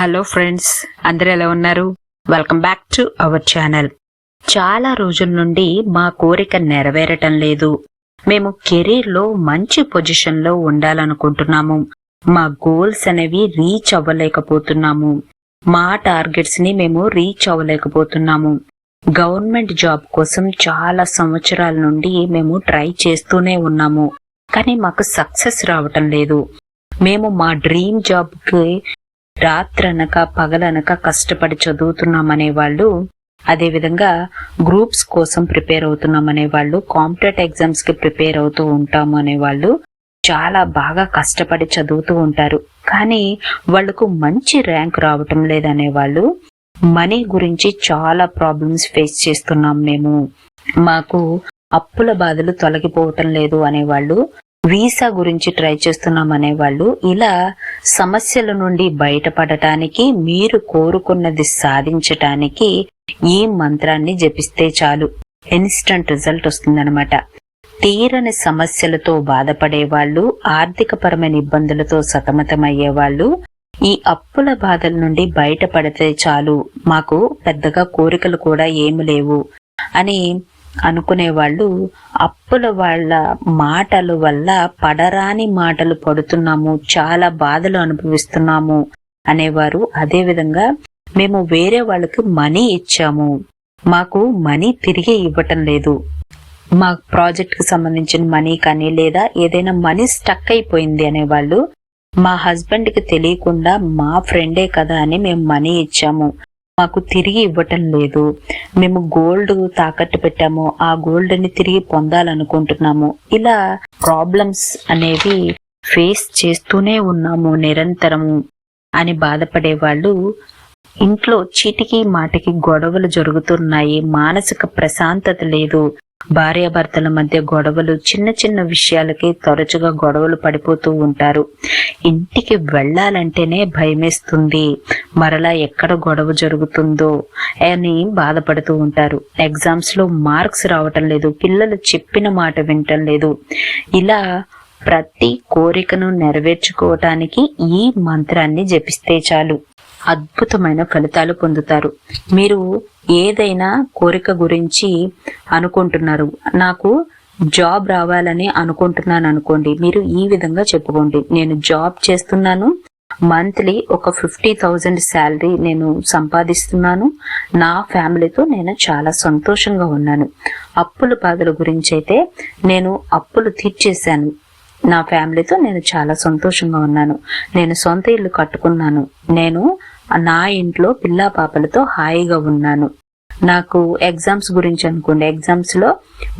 Hello friends, అందరూ ఎలా ఉన్నారు? Welcome back to our channel. చాలా రోజుల నుండి మా కోరిక నెరవేరటం లేదు. మేము కెరీర్లో మంచి పొజిషన్లో ఉండాలనుకుంటున్నాము. మా గోల్స్ అనేవి రీచ్ అవ్వలేకపోతున్నాము. మా టార్గెట్స్ ని మేము రీచ్ అవ్వలేకపోతున్నాము. గవర్నమెంట్ జాబ్ కోసం చాలా సంవత్సరాల నుండి మేము ట్రై చేస్తూనే ఉన్నాము, కానీ మాకు సక్సెస్ రావటం లేదు. మేము మా డ్రీమ్ జాబ్ కి రాత్రనక పగలనక కష్టపడి చదువుతున్నామనే వాళ్ళు, అదేవిధంగా గ్రూప్స్ కోసం ప్రిపేర్ అవుతున్నామనే వాళ్ళు, కాంపిటేటివ్ ఎగ్జామ్స్ కి ప్రిపేర్ అవుతూ ఉంటాము అనేవాళ్ళు చాలా బాగా కష్టపడి చదువుతూ ఉంటారు. కానీ వాళ్లకు మంచి ర్యాంక్ రావటం లేదనే వాళ్ళు, మనీ గురించి చాలా ప్రాబ్లమ్స్ ఫేస్ చేస్తున్నాం మేము, మాకు అప్పుల బాధలు తొలగిపోవటం లేదు అనేవాళ్ళు, వీసా గురించి ట్రై చేస్తున్నాం అనేవాళ్ళు, ఇలా సమస్యల నుండి బయటపడటానికి, మీరు కోరుకున్నది సాధించటానికి ఈ మంత్రాన్ని జపిస్తే చాలు, ఇన్స్టంట్ రిజల్ట్ వస్తుందన్నమాట. తీరని సమస్యలతో బాధపడేవాళ్ళు, ఆర్థికపరమైన ఇబ్బందులతో సతమతమయ్యేవాళ్ళు ఈ అప్పుల బాధల నుండి బయటపడితే చాలు, మాకు పెద్దగా కోరికలు కూడా ఏమి లేవు అని అనుకునేవాళ్ళు, అప్పుల వాళ్ళ మాటల వల్ల పడరాని మాటలు పడుతున్నాము, చాలా బాధలు అనుభవిస్తున్నాము అనేవారు. అదేవిధంగా మేము వేరే వాళ్ళకి మనీ ఇచ్చాము, మాకు మనీ తిరిగి ఇవ్వటం లేదు, మా ప్రాజెక్ట్ కి సంబంధించిన మనీ కానీ లేదా ఏదైనా మనీ స్టక్ అయిపోయింది అనేవాళ్ళు, మా హస్బెండ్ కి తెలియకుండా మా ఫ్రెండే కదా అని మేము మనీ ఇచ్చాము, మాకు తిరిగి ఇవ్వటం లేదు, మేము గోల్డ్ తాకట్టు పెట్టాము, ఆ గోల్డ్ ని తిరిగి పొందాలనుకుంటున్నాము. ఇలా ప్రాబ్లమ్స్ అనేవి ఫేస్ చేస్తూనే ఉన్నాము నిరంతరము అని బాధపడే వాళ్ళు, ఇంట్లో చీటికి మాటికి గొడవలు జరుగుతున్నాయి, మానసిక ప్రశాంతత లేదు, భార్యాభర్తల మధ్య గొడవలు, చిన్న చిన్న విషయాలకి తరచుగా గొడవలు పడిపోతూ ఉంటారు. ఇంటికి వెళ్లాలంటేనే భయమేస్తుంది, మరలా ఎక్కడ గొడవ జరుగుతుందో అని బాధపడుతూ ఉంటారు. ఎగ్జామ్స్ లో మార్క్స్ రావటం లేదు, పిల్లలు చెప్పిన మాట వినటం లేదు. ఇలా ప్రతి కోరికను నెరవేర్చుకోవటానికి ఈ మంత్రాన్ని జపిస్తే చాలు, అద్భుతమైన ఫలితాలు పొందుతారు. మీరు ఏదైనా కోరిక గురించి అనుకుంటున్నారు, నాకు జాబ్ రావాలని అనుకుంటున్నాను అనుకోండి, మీరు ఈ విధంగా చెప్పుకోండి, నేను జాబ్ చేస్తున్నాను, మంత్లీ ఒక 50,000 శాలరీ నేను సంపాదిస్తున్నాను, నా ఫ్యామిలీతో నేను చాలా సంతోషంగా ఉన్నాను. అప్పుల బాధల గురించి అయితే, నేను అప్పులు తీర్చేశాను, నా ఫ్యామిలీతో నేను చాలా సంతోషంగా ఉన్నాను, నేను సొంత ఇల్లు కట్టుకున్నాను, నేను నా ఇంట్లో పిల్లా పాపలతో హాయిగా ఉన్నాను. నాకు ఎగ్జామ్స్ గురించి అనుకోండి, ఎగ్జామ్స్ లో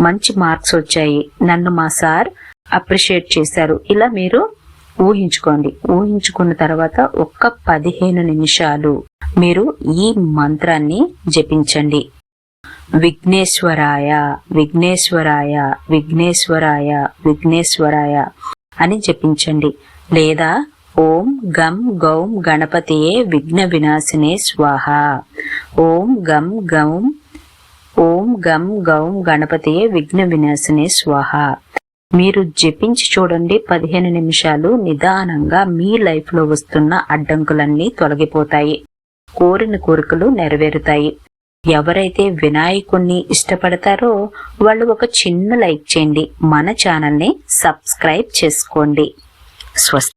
మంచి మార్క్స్ వచ్చాయి, నన్ను మా సార్ అప్రిషియేట్ చేశారు. ఇలా మీరు ఊహించుకోండి. ఊహించుకున్న తర్వాత ఒక్క 15 నిమిషాలు మీరు ఈ మంత్రాన్ని జపించండి. విఘ్నేశ్వరాయ విఘ్నేశ్వరాయ విఘ్నేశ్వరాయ విఘ్నేశ్వరాయ అని జపించండి. లేదా ఓం గం గౌం గణపతియే విఘ్న వినాశినే స్వాహ, ఓం గం గౌం గణపతియే విఘ్న వినాశినే స్వాహ. మీరు జపించి చూడండి. 15 నిమిషాలు నిదానంగా మీ లైఫ్ లో వస్తున్న అడ్డంకులన్నీ తొలగిపోతాయి, కోరిన కోరికలు నెరవేరుతాయి. ఎవరైతే వినాయకుణ్ణి ఇష్టపడతారో వాళ్ళు ఒక చిన్న లైక్ చేయండి, మన ఛానల్ ని సబ్స్క్రైబ్ చేసుకోండి. స్వస్తి.